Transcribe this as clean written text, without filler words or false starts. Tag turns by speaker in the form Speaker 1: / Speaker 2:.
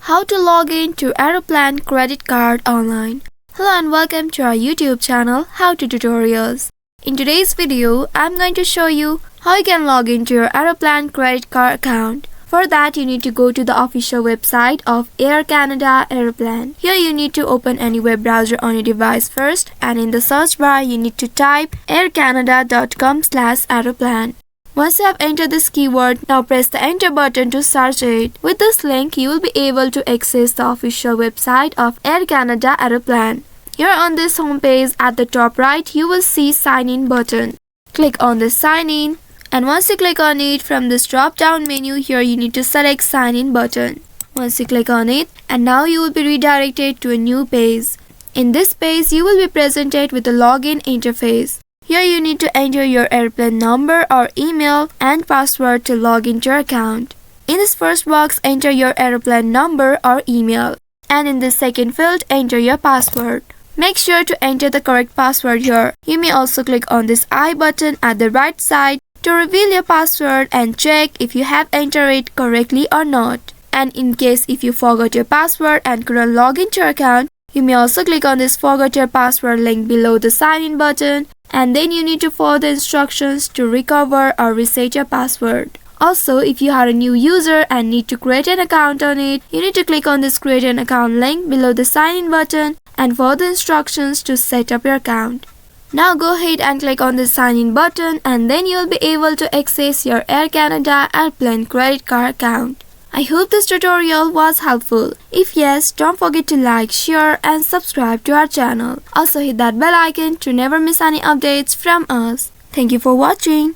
Speaker 1: How to log in to Aeroplan Credit Card online. Hello and welcome to our YouTube channel, How to Tutorials. In today's video, I'm going to show you how you can log into your Aeroplan Credit Card account. For that, you need to go to the official website of Air Canada Aeroplan. Here you need to open any web browser on your device first, and in the search bar you need to type aircanada.com/aeroplan. Once you have entered this keyword, now press the enter button to search it. With this link, you will be able to access the official website of Air Canada Aeroplan. Here on this homepage, at the top right, you will see sign in button. Click on the sign in, and once you click on it, from this drop down menu here you need to select sign in button. Once you click on it, and now you will be redirected to a new page. In this page, you will be presented with a login interface. Here you need to enter your airplane number or email and password to log into your account. In this first box, enter your airplane number or email. And in the second field, enter your password. Make sure to enter the correct password here. You may also click on this I button at the right side to reveal your password and check if you have entered it correctly or not. And in case if you forgot your password and couldn't log into your account, you may also click on this forgot your password link below the sign in button, and then you need to follow the instructions to recover or reset your password. Also, if you are a new user and need to create an account on it, you need to click on this create an account link below the sign in button and follow the instructions to set up your account. Now go ahead and click on the sign in button, and then you will be able to access your Air Canada Airplane credit card account. I hope this tutorial was helpful. If yes, don't forget to like, share and subscribe to our channel. Also hit that bell icon to never miss any updates from us. Thank you for watching.